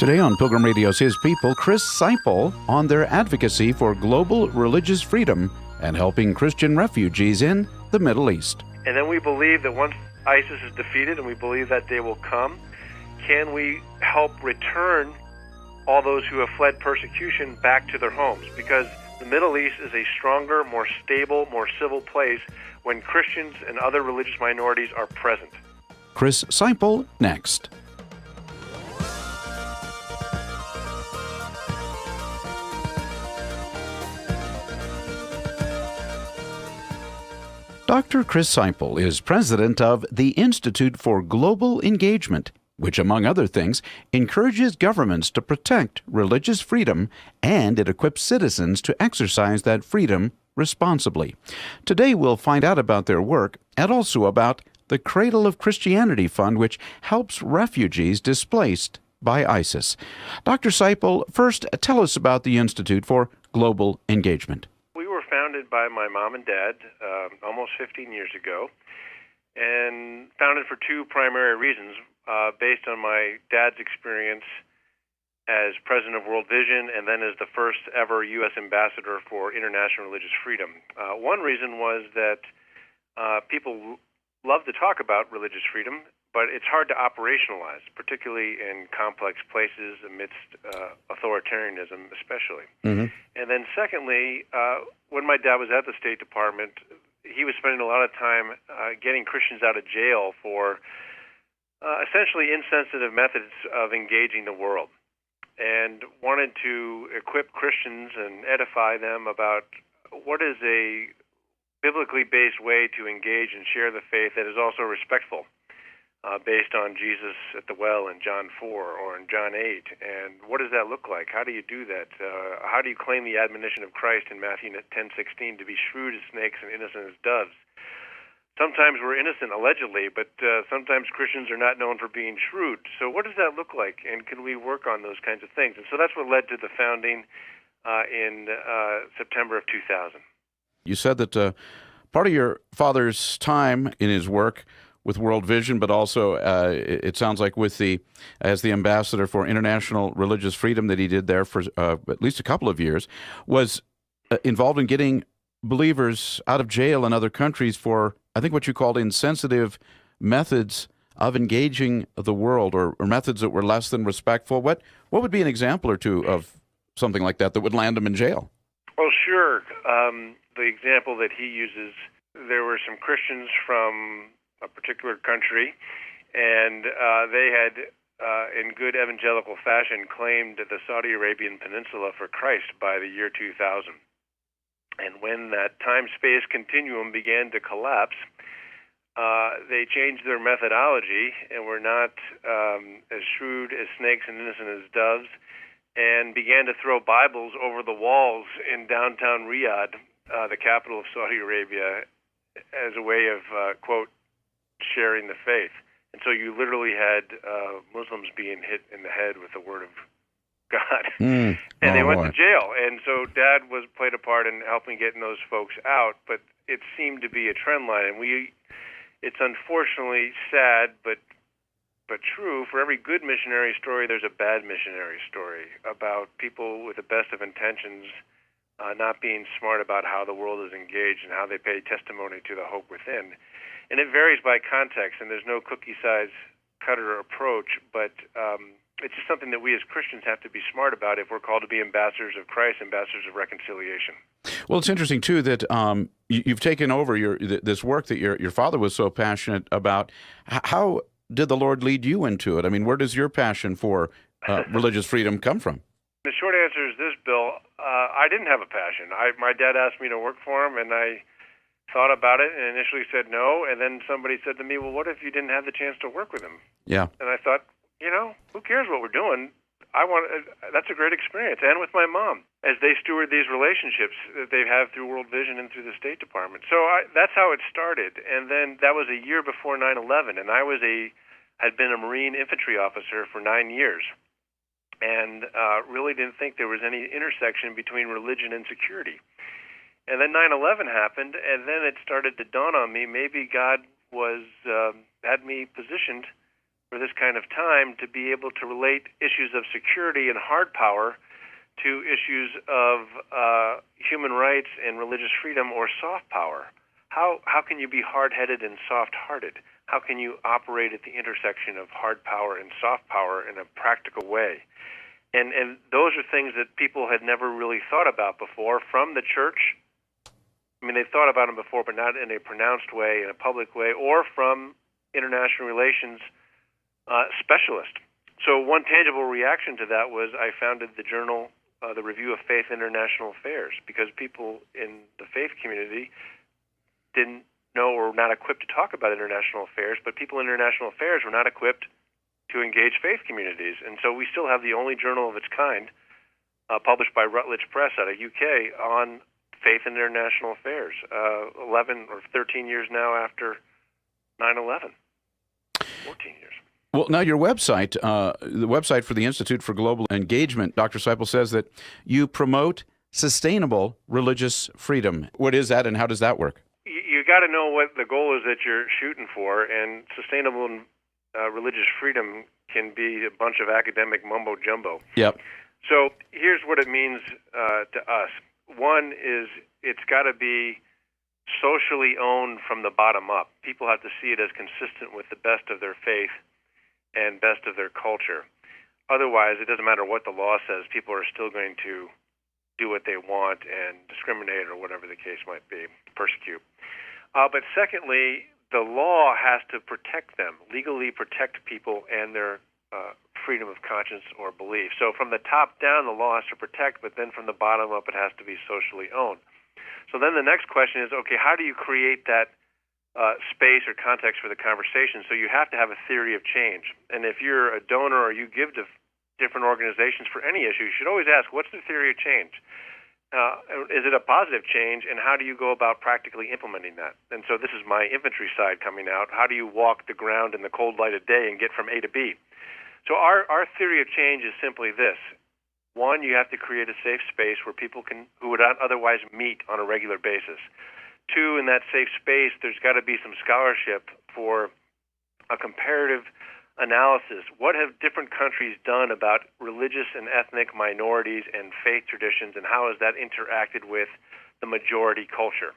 Today on Pilgrim Radio's His People, Chris Seiple on their advocacy for global religious freedom and helping Christian refugees in the Middle East. And then we believe that once ISIS is defeated, and we believe that day will come, can we help return all those who have fled persecution back to their homes? Because the Middle East is a stronger, more stable, more civil place when Christians and other religious minorities are present. Chris Seiple next. Dr. Chris Seiple is president of the Institute for Global Engagement, which, among other things, encourages governments to protect religious freedom, and it equips citizens to exercise that freedom responsibly. Today we'll find out about their work and also about the Cradle of Christianity Fund, which helps refugees displaced by ISIS. Dr. Seiple, first tell us about the Institute for Global Engagement. Founded by my mom and dad almost 15 years ago, and founded for two primary reasons, based on my dad's experience as president of World Vision and then as the first ever U.S. ambassador for international religious freedom. One reason was that people love to talk about religious freedom, but it's hard to operationalize, particularly in complex places amidst authoritarianism especially. Mm-hmm. And then secondly, when my dad was at the State Department, he was spending a lot of time getting Christians out of jail for essentially insensitive methods of engaging the world, and wanted to equip Christians and edify them about what is a biblically based way to engage and share the faith that is also respectful, based on Jesus at the well in John 4 or in John 8. And what does that look like? How do you do that? How do you claim the admonition of Christ in Matthew 10:16 to be shrewd as snakes and innocent as doves? Sometimes we're innocent, allegedly, but sometimes Christians are not known for being shrewd. So what does that look like? And can we work on those kinds of things? And so that's what led to the founding in September of 2000. You said that part of your father's time in his work with World Vision, but also it sounds like as the ambassador for international religious freedom that he did there for at least a couple of years, was involved in getting believers out of jail in other countries for, I think, what you called insensitive methods of engaging the world, or methods that were less than respectful. What would be an example or two of something like that would land them in jail? Well, sure. The example that he uses, there were some Christians from a particular country, and they had, in good evangelical fashion, claimed the Saudi Arabian Peninsula for Christ by the year 2000. And when that time-space continuum began to collapse, they changed their methodology and were not as shrewd as snakes and innocent as doves, and began to throw Bibles over the walls in downtown Riyadh, the capital of Saudi Arabia, as a way of, quote, sharing the faith. And so you literally had Muslims being hit in the head with the word of God. And they went to jail. And so Dad played a part in helping getting those folks out, but it seemed to be a trend line. And it's unfortunately sad, but true. For every good missionary story, there's a bad missionary story about people with the best of intentions not being smart about how the world is engaged and how they pay testimony to the hope within. And it varies by context, and there's no cookie-size cutter approach, but it's just something that we as Christians have to be smart about if we're called to be ambassadors of Christ, ambassadors of reconciliation. Well, it's interesting, too, that you've taken over this work that your father was so passionate about. How did the Lord lead you into it? I mean, where does your passion for religious freedom come from? The short answer is this, Bill. I didn't have a passion. My dad asked me to work for him, and I thought about it and initially said no, and then somebody said to me, well, what if you didn't have the chance to work with him? Yeah. And I thought, who cares what we're doing? That's a great experience. And with my mom, as they steward these relationships that they have through World Vision and through the State Department. So that's how it started. And then that was a year before 9/11, and I had been a Marine infantry officer for 9 years, and really didn't think there was any intersection between religion and security. And then 9/11 happened, and then it started to dawn on me, maybe God had me positioned for this kind of time to be able to relate issues of security and hard power to issues of human rights and religious freedom or soft power. How can you be hard-headed and soft-hearted? How can you operate at the intersection of hard power and soft power in a practical way? And those are things that people had never really thought about before from the church. I mean, they thought about them before, but not in a pronounced way, in a public way, or from international relations specialists. So one tangible reaction to that was I founded the journal, the Review of Faith and International Affairs, because people in the faith community didn't know or were not equipped to talk about international affairs, but people in international affairs were not equipped to engage faith communities. And so we still have the only journal of its kind published by Routledge Press out of UK on faith and international affairs, 11 or 13 years now after 9/11, 14 years. Well, now your website, the website for the Institute for Global Engagement, Dr. Seiple says that you promote sustainable religious freedom. What is that, and how does that work? You got to know what the goal is that you're shooting for, and sustainable religious freedom can be a bunch of academic mumbo-jumbo. Yep. So here's what it means to us. One is it's got to be socially owned from the bottom up. People have to see it as consistent with the best of their faith and best of their culture. Otherwise, it doesn't matter what the law says. People are still going to do what they want and discriminate or whatever the case might be, persecute. But secondly, the law has to protect them, legally protect people and their freedom of conscience or belief. So from the top down, the law has to protect, but then from the bottom up, it has to be socially owned. So then the next question is, okay, how do you create that space or context for the conversation? So you have to have a theory of change. And if you're a donor or you give to different organizations for any issue, you should always ask, what's the theory of change? Is it a positive change, and how do you go about practically implementing that? And so this is my infantry side coming out. How do you walk the ground in the cold light of day and get from A to B? So our theory of change is simply this. One, you have to create a safe space where people who would not otherwise meet on a regular basis. Two, in that safe space, there's got to be some scholarship for a comparative analysis. What have different countries done about religious and ethnic minorities and faith traditions, and how has that interacted with the majority culture?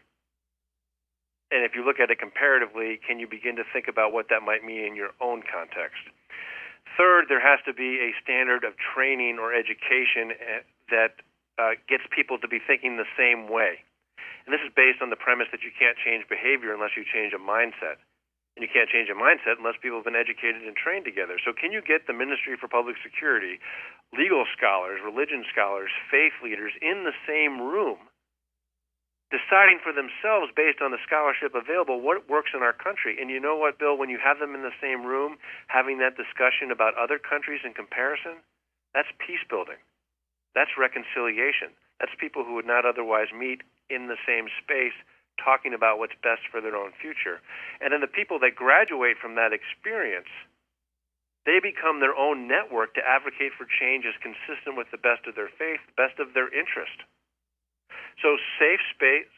And if you look at it comparatively, can you begin to think about what that might mean in your own context? Third, there has to be a standard of training or education that gets people to be thinking the same way. And this is based on the premise that you can't change behavior unless you change a mindset. And you can't change a mindset unless people have been educated and trained together. So can you get the Ministry for Public Security, legal scholars, religion scholars, faith leaders in the same room, deciding for themselves based on the scholarship available what works in our country? And you know what, Bill, when you have them in the same room having that discussion about other countries in comparison, that's peace building. That's reconciliation. That's people who would not otherwise meet in the same space talking about what's best for their own future. And then the people that graduate from that experience, they become their own network to advocate for change as consistent with the best of their faith, best of their interest. So safe space,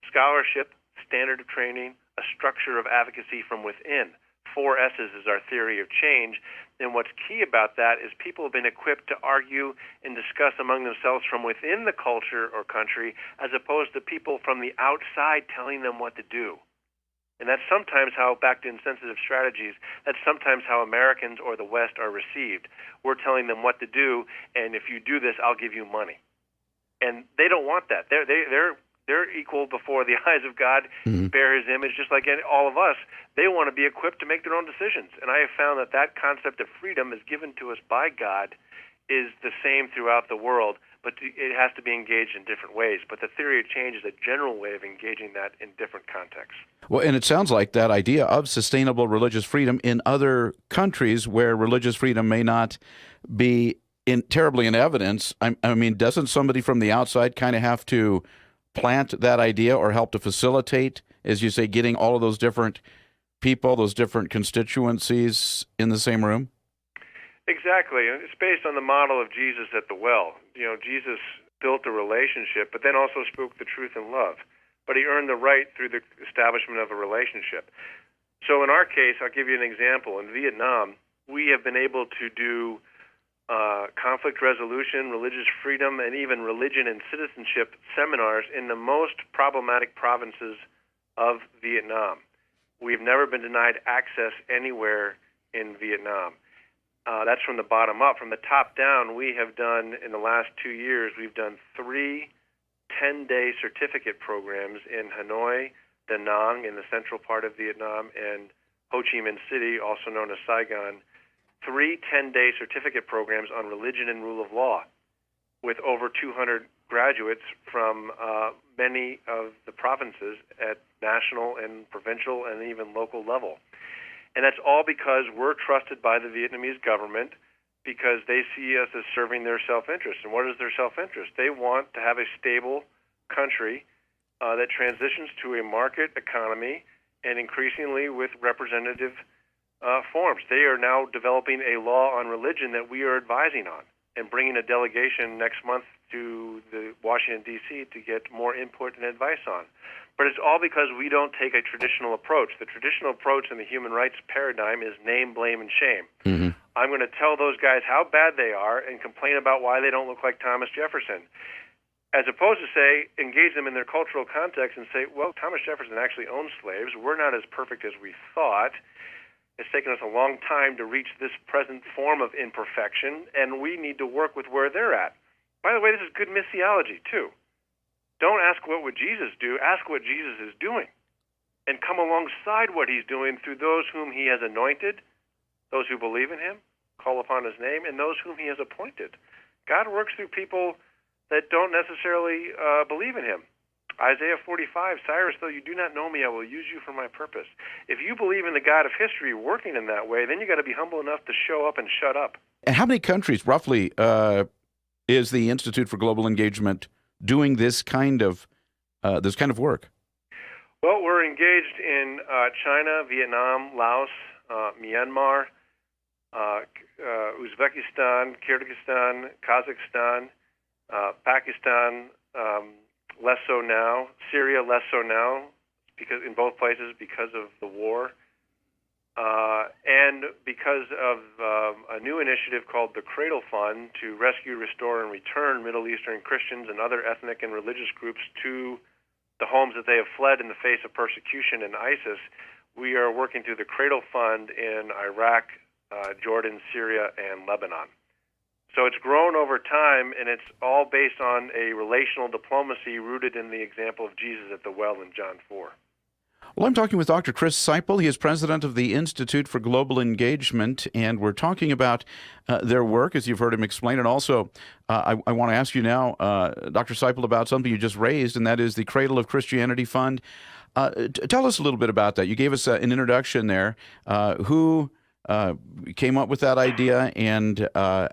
scholarship, standard of training, a structure of advocacy from within. 4 S's is our theory of change. And what's key about that is people have been equipped to argue and discuss among themselves from within the culture or country, as opposed to people from the outside telling them what to do. And that's sometimes how, back to insensitive strategies, that's sometimes how Americans or the West are received. We're telling them what to do, and if you do this, I'll give you money. And they don't want that. They're equal before the eyes of God, bear His image, just like all of us. They want to be equipped to make their own decisions. And I have found that that concept of freedom is given to us by God is the same throughout the world, but it has to be engaged in different ways. But the theory of change is a general way of engaging that in different contexts. Well, and it sounds like that idea of sustainable religious freedom in other countries where religious freedom may not be terribly in evidence. I mean, doesn't somebody from the outside kind of have to plant that idea or help to facilitate, as you say, getting all of those different people, those different constituencies in the same room? Exactly. It's based on the model of Jesus at the well. You know, Jesus built a relationship, but then also spoke the truth in love. But He earned the right through the establishment of a relationship. So in our case, I'll give you an example. In Vietnam, we have been able to do conflict resolution, religious freedom, and even religion and citizenship seminars in the most problematic provinces of Vietnam. We've never been denied access anywhere in Vietnam. That's from the bottom up. From the top down, we have done, in the last 2 years, we've done 3 10-day certificate programs in Hanoi, Da Nang in the central part of Vietnam, and Ho Chi Minh City, also known as Saigon. 3 10-day certificate programs on religion and rule of law with over 200 graduates from many of the provinces at national and provincial and even local level. And that's all because we're trusted by the Vietnamese government because they see us as serving their self-interest. And what is their self-interest? They want to have a stable country that transitions to a market economy and increasingly with representative forms. They are now developing a law on religion that we are advising on and bringing a delegation next month to the Washington, D.C. to get more input and advice on. But it's all because we don't take a traditional approach. The traditional approach in the human rights paradigm is name, blame, and shame. Mm-hmm. I'm going to tell those guys how bad they are and complain about why they don't look like Thomas Jefferson, as opposed to say, engage them in their cultural context and say, well, Thomas Jefferson actually owned slaves. We're not as perfect as we thought. It's taken us a long time to reach this present form of imperfection, and we need to work with where they're at. By the way, this is good missiology, too. Don't ask what would Jesus do, ask what Jesus is doing, and come alongside what he's doing through those whom he has anointed, those who believe in him, call upon his name, and those whom he has appointed. God works through people that don't necessarily believe in him. Isaiah 45, Cyrus, though you do not know me, I will use you for my purpose. If you believe in the God of history working in that way, then you got to be humble enough to show up and shut up. And how many countries, roughly, is the Institute for Global Engagement doing this kind of work? Well, we're engaged in China, Vietnam, Laos, Myanmar, Uzbekistan, Kyrgyzstan, Kazakhstan, Pakistan, less so now, Syria less so now, because in both places because of the war, and because of a new initiative called the Cradle Fund to rescue, restore, and return Middle Eastern Christians and other ethnic and religious groups to the homes that they have fled in the face of persecution and ISIS. We are working through the Cradle Fund in Iraq, Jordan, Syria, and Lebanon. So it's grown over time, and it's all based on a relational diplomacy rooted in the example of Jesus at the well in John 4. Well, I'm talking with Dr. Chris Seiple. He is president of the Institute for Global Engagement, and we're talking about their work, as you've heard him explain. And also, I want to ask you now, Dr. Seiple, about something you just raised, and that is the Cradle of Christianity Fund. Tell us a little bit about that. You gave us an introduction there. Who came up with that idea and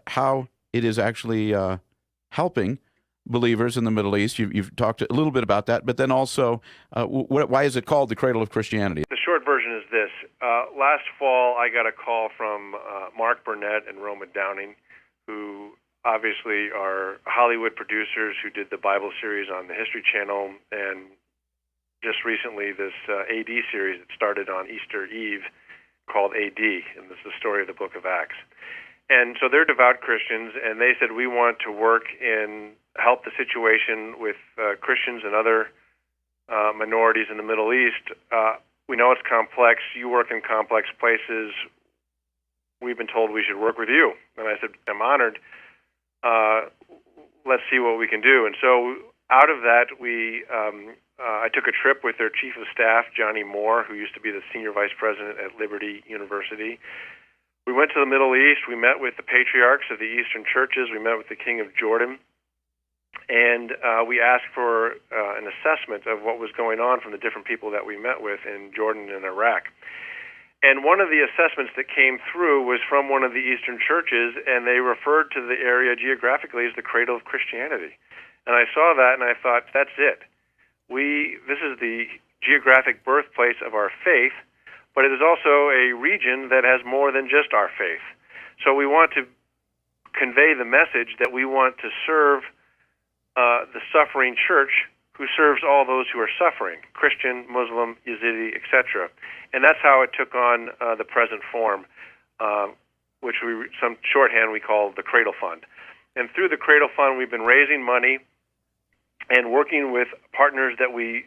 how it is actually helping believers in the Middle East? You've talked a little bit about that, but then also, why is it called the Cradle of Christianity? The short version is this. Last fall, I got a call from Mark Burnett and Roma Downing, who obviously are Hollywood producers who did the Bible series on the History Channel, and just recently this AD series that started on Easter Eve called AD, and this is the story of the book of Acts. And so they're devout Christians, and they said, we want to work in help the situation with Christians and other minorities in the Middle East. We know it's complex. You work in complex places. We've been told we should work with you. And I said, I'm honored. Let's see what we can do. And so out of that, I took a trip with their chief of staff, Johnny Moore, who used to be the senior vice president at Liberty University. We went to the Middle East. We met with the patriarchs of the Eastern churches. We met with the king of Jordan. And we asked for an assessment of what was going on from the different people that we met with in Jordan and Iraq. And one of the assessments that came through was from one of the Eastern churches, and they referred to the area geographically as the Cradle of Christianity. And I saw that, and I thought, that's it. This is the geographic birthplace of our faith, but it is also a region that has more than just our faith. So we want to convey the message that we want to serve the suffering church who serves all those who are suffering, Christian, Muslim, Yazidi, etc. And that's how it took on the present form, which some shorthand we call the Cradle Fund. And through the Cradle Fund, we've been raising money and working with partners that we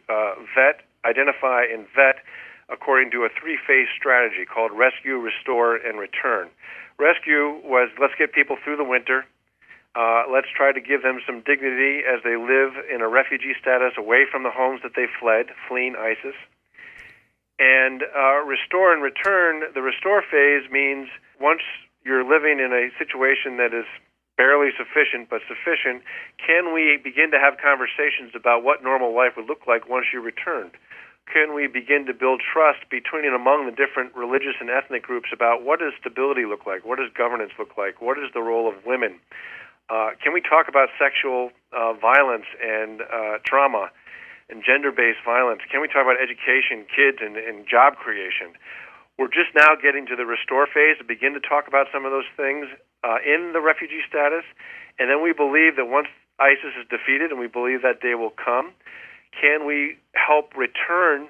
identify and vet according to a three-phase strategy called Rescue, Restore, and Return. Rescue was, let's get people through the winter. Let's try to give them some dignity as they live in a refugee status away from the homes that they fled, fleeing ISIS. And Restore and Return, the Restore phase means once you're living in a situation that is barely sufficient but sufficient, can we begin to have conversations about what normal life would look like once you returned? Can we begin to build trust between and among the different religious and ethnic groups about what does stability look like? What does governance look like? What is the role of women? Can we talk about sexual violence and trauma and gender-based violence? Can we talk about education, kids, and job creation? We're just now getting to the Restore phase to begin to talk about some of those things in the refugee status. And then we believe that once ISIS is defeated, and we believe that day will come, can we help return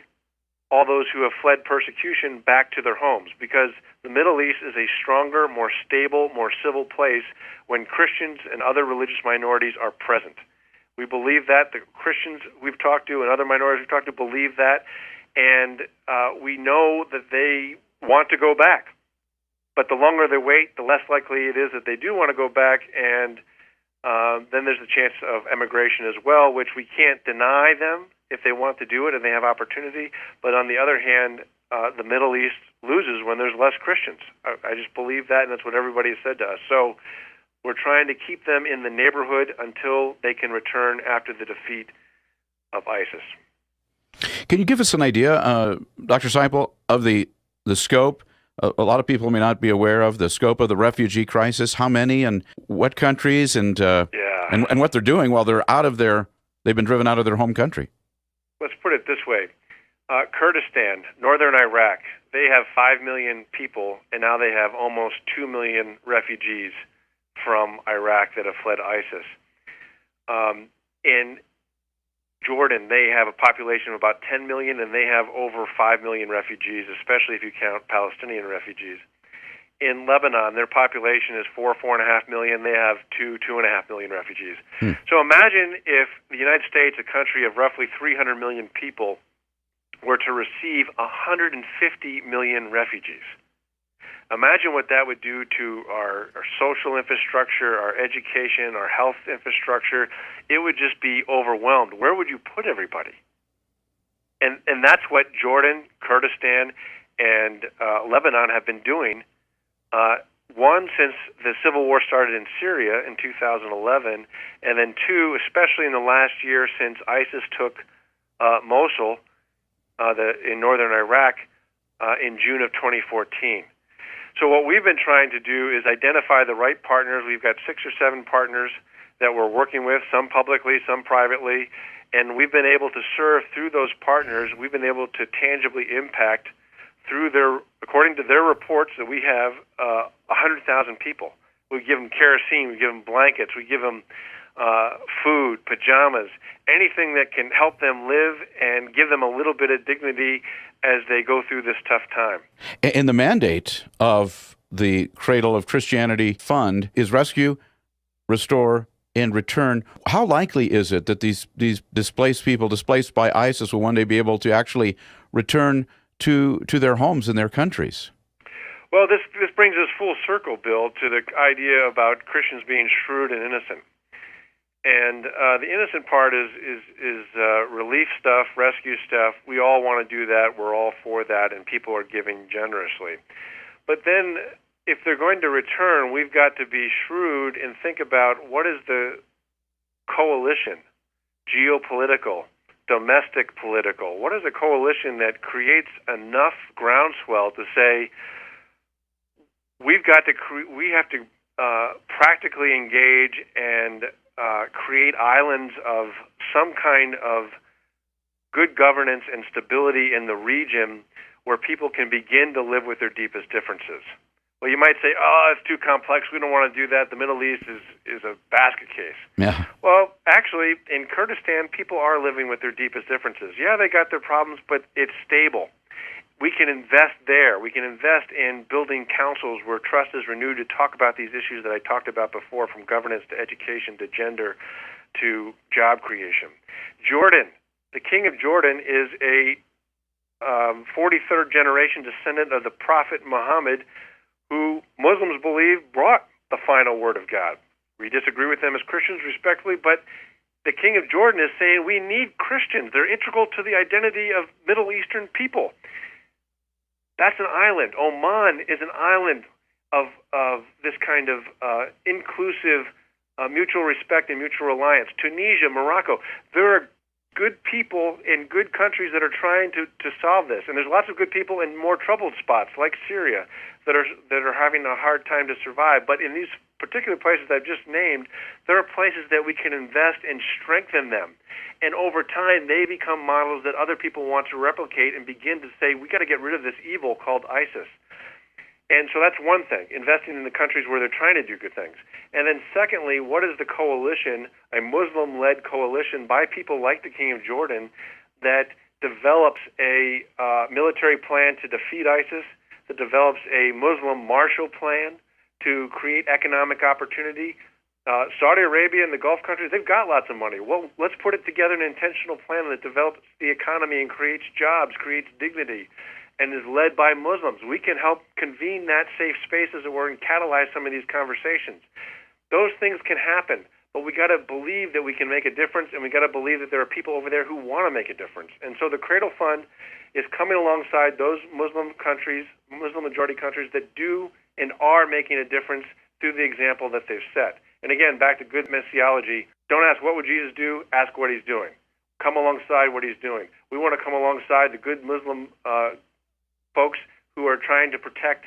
all those who have fled persecution back to their homes? Because the Middle East is a stronger, more stable, more civil place when Christians and other religious minorities are present. We believe that. The Christians we've talked to and other minorities we've talked to believe that. And we know that they want to go back. But the longer they wait, the less likely it is that they do want to go back. And then there's the chance of emigration as well, which we can't deny them if they want to do it and they have opportunity. But on the other hand, the Middle East loses when there's less Christians. I just believe that, and that's what everybody has said to us. So we're trying to keep them in the neighborhood until they can return after the defeat of ISIS. Can you give us an idea, Dr. Seiple, of the scope? A lot of people may not be aware of the scope of the refugee crisis. How many and what countries and what they're doing while they've been driven out of their home country? Let's put it this way. Kurdistan, northern Iraq, they have 5 million people, and now they have almost 2 million refugees from Iraq that have fled ISIS. In Jordan, they have a population of about 10 million, and they have over 5 million refugees, especially if you count Palestinian refugees. In Lebanon, their population is 4.5 million. They have 2.5 million refugees. So imagine if the United States, a country of roughly 300 million people, were to receive 150 million refugees. Imagine what that would do to our social infrastructure, our education, our health infrastructure. It would just be overwhelmed. Where would you put everybody? And that's what Jordan, Kurdistan, and Lebanon have been doing. One, since the civil war started in Syria in 2011, and then two, especially in the last year since ISIS took Mosul in northern Iraq in June of 2014. So what we've been trying to do is identify the right partners. We've got 6 or 7 partners that we're working with, some publicly, some privately, and we've been able to serve through those partners. We've been able to tangibly impact through according to their reports that we have 100,000 people. We give them kerosene, we give them blankets, we give them food, pajamas, anything that can help them live and give them a little bit of dignity as they go through this tough time. And the mandate of the Cradle of Christianity Fund is rescue, restore, and return. How likely is it that these displaced people, displaced by ISIS, will one day be able to actually return to their homes in their countries? Well, this brings us full circle, Bill, to the idea about Christians being shrewd and innocent. And the innocent part is relief stuff, rescue stuff. We all want to do that. We're all for that, and people are giving generously. But then if they're going to return, we've got to be shrewd and think about what is the coalition, geopolitical, domestic political. What is a coalition that creates enough groundswell to say we have to practically engage and create islands of some kind of good governance and stability in the region where people can begin to live with their deepest differences. Well, you might say, oh, it's too complex. We don't want to do that. The Middle East is a basket case. Yeah. Well, actually, in Kurdistan, people are living with their deepest differences. Yeah, they got their problems, but it's stable. We can invest there. We can invest in building councils where trust is renewed to talk about these issues that I talked about before, from governance to education to gender to job creation. Jordan, the king of Jordan, is a 43rd generation descendant of the Prophet Muhammad, who Muslims believe brought the final word of God. We disagree with them as Christians, respectfully, but the king of Jordan is saying we need Christians. They're integral to the identity of Middle Eastern people. That's an island. Oman is an island of this kind of inclusive mutual respect and mutual reliance. Tunisia, Morocco, there are good people in good countries that are trying to solve this. And there's lots of good people in more troubled spots like Syria that are having a hard time to survive. But in these particular places I've just named, there are places that we can invest and strengthen them. And over time, they become models that other people want to replicate and begin to say, we got to get rid of this evil called ISIS. And so that's one thing, investing in the countries where they're trying to do good things. And then secondly, what is the coalition, a Muslim-led coalition by people like the King of Jordan, that develops a military plan to defeat ISIS, that develops a Muslim Marshall Plan to create economic opportunity? Saudi Arabia and the Gulf countries, they've got lots of money. Well, let's put it together in an intentional plan that develops the economy and creates jobs, creates dignity, and is led by Muslims. We can help convene that safe space, as it were, and catalyze some of these conversations. Those things can happen, but we got to believe that we can make a difference, and we got to believe that there are people over there who want to make a difference. And so the Cradle Fund is coming alongside those Muslim countries, Muslim-majority countries, that do and are making a difference through the example that they've set. And again, back to good missiology, don't ask what would Jesus do, ask what he's doing. Come alongside what he's doing. We want to come alongside the good Muslim folks who are trying to protect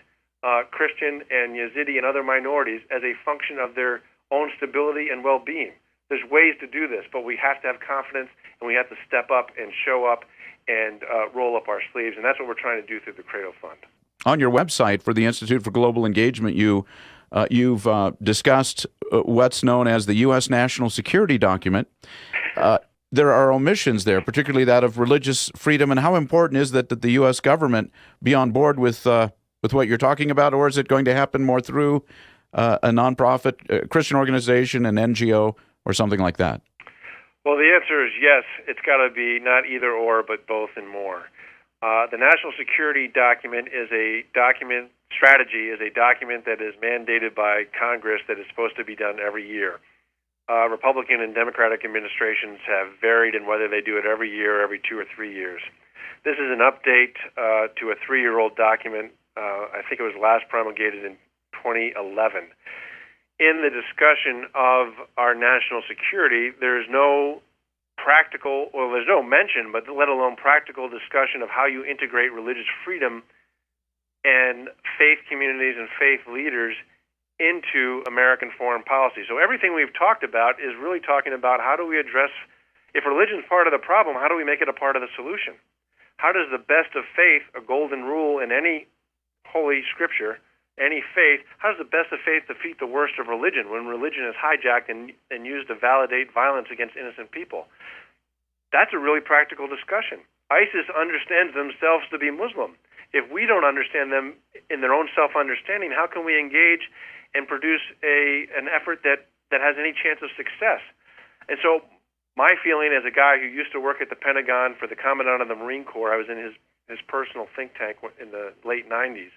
Christian and Yazidi and other minorities as a function of their own stability and well-being. There's ways to do this, but we have to have confidence, and we have to step up and show up and roll up our sleeves, and that's what we're trying to do through the Cradle Fund. On your website for the Institute for Global Engagement, you've discussed what's known as the U.S. National Security Document. There are omissions there, particularly that of religious freedom. And how important is that the U.S. government be on board with what you're talking about, or is it going to happen more through a nonprofit Christian organization, an NGO, or something like that? Well, the answer is yes. It's got to be not either or, but both and more. The National Security Document is a document, strategy is a document that is mandated by Congress that is supposed to be done every year. Republican and Democratic administrations have varied in whether they do it every year or every 2 or 3 years. This is an update to a 3-year-old document. I think it was last promulgated in 2011. In the discussion of our national security, there's no practical, or there's no mention, but let alone practical discussion of how you integrate religious freedom and faith communities and faith leaders into American foreign policy. So everything we've talked about is really talking about how do we address, if religion is part of the problem, how do we make it a part of the solution? How does the best of faith, a golden rule in any holy scripture, any faith, how does the best of faith defeat the worst of religion when religion is hijacked and used to validate violence against innocent people? That's a really practical discussion. ISIS understands themselves to be Muslim. If we don't understand them in their own self-understanding, how can we engage and produce an effort that has any chance of success? And so my feeling as a guy who used to work at the Pentagon for the Commandant of the Marine Corps, I was in his personal think tank in the late 90s.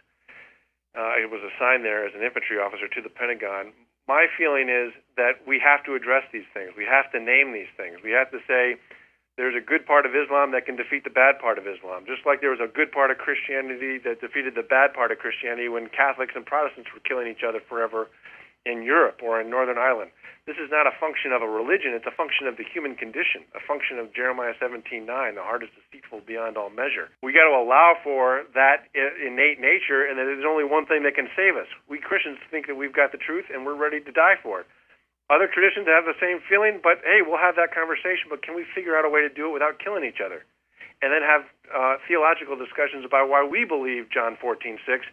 I was assigned there as an infantry officer to the Pentagon. My feeling is that we have to address these things. We have to name these things. We have to say there's a good part of Islam that can defeat the bad part of Islam, just like there was a good part of Christianity that defeated the bad part of Christianity when Catholics and Protestants were killing each other forever in Europe or in Northern Ireland. This is not a function of a religion. It's a function of the human condition, a function of Jeremiah 17:9, the heart is deceitful beyond all measure. We got to allow for that innate nature, and that there's only one thing that can save us. We Christians think that we've got the truth, and we're ready to die for it. Other traditions have the same feeling, but hey, we'll have that conversation, but can we figure out a way to do it without killing each other? And then have theological discussions about why we believe John 14:6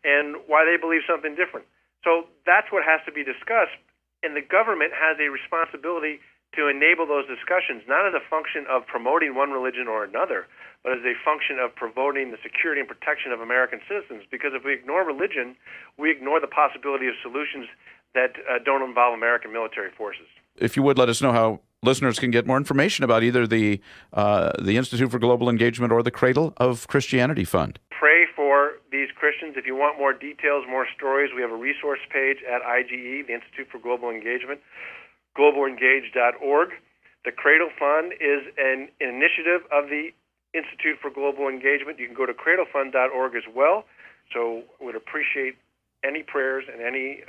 and why they believe something different. So that's what has to be discussed, and the government has a responsibility to enable those discussions, not as a function of promoting one religion or another, but as a function of promoting the security and protection of American citizens. Because if we ignore religion, we ignore the possibility of solutions that don't involve American military forces. If you would, let us know how listeners can get more information about either the Institute for Global Engagement or the Cradle of Christianity Fund. Pray for these Christians. If you want more details, more stories, we have a resource page at IGE, the Institute for Global Engagement, globalengage.org. The Cradle Fund is an initiative of the Institute for Global Engagement. You can go to cradlefund.org as well. So would appreciate any prayers and any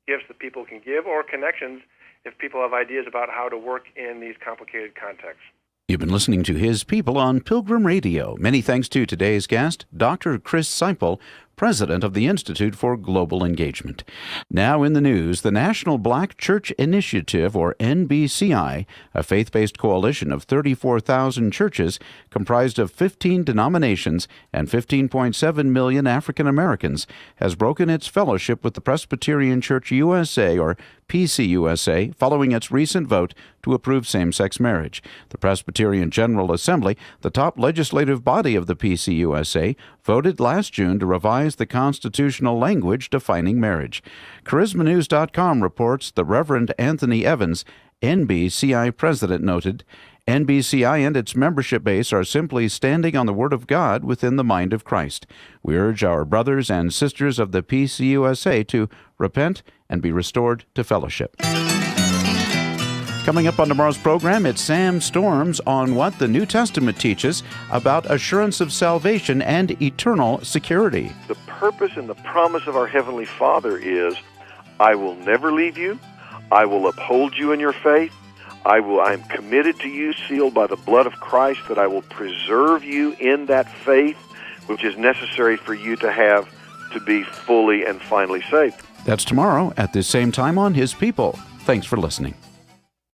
gifts that people can give or connections if people have ideas about how to work in these complicated contexts. You've been listening to His People on Pilgrim Radio. Many thanks to today's guest, Dr. Chris Seiple, president of the Institute for Global Engagement. Now in the news, the National Black Church Initiative, or NBCI, a faith-based coalition of 34,000 churches comprised of 15 denominations and 15.7 million African Americans, has broken its fellowship with the Presbyterian Church USA, or PCUSA, following its recent vote to approve same-sex marriage. The Presbyterian General Assembly, the top legislative body of the PCUSA, voted last June to revise the constitutional language defining marriage. CharismaNews.com reports the Reverend Anthony Evans, NBCI president, noted, NBCI and its membership base are simply standing on the Word of God within the mind of Christ. We urge our brothers and sisters of the PCUSA to repent and be restored to fellowship. Coming up on tomorrow's program, it's Sam Storms on what the New Testament teaches about assurance of salvation and eternal security. The purpose and the promise of our Heavenly Father is, I will never leave you. I will uphold you in your faith. I am committed to you, sealed by the blood of Christ, that I will preserve you in that faith, which is necessary for you to have to be fully and finally saved. That's tomorrow at the same time on His People. Thanks for listening.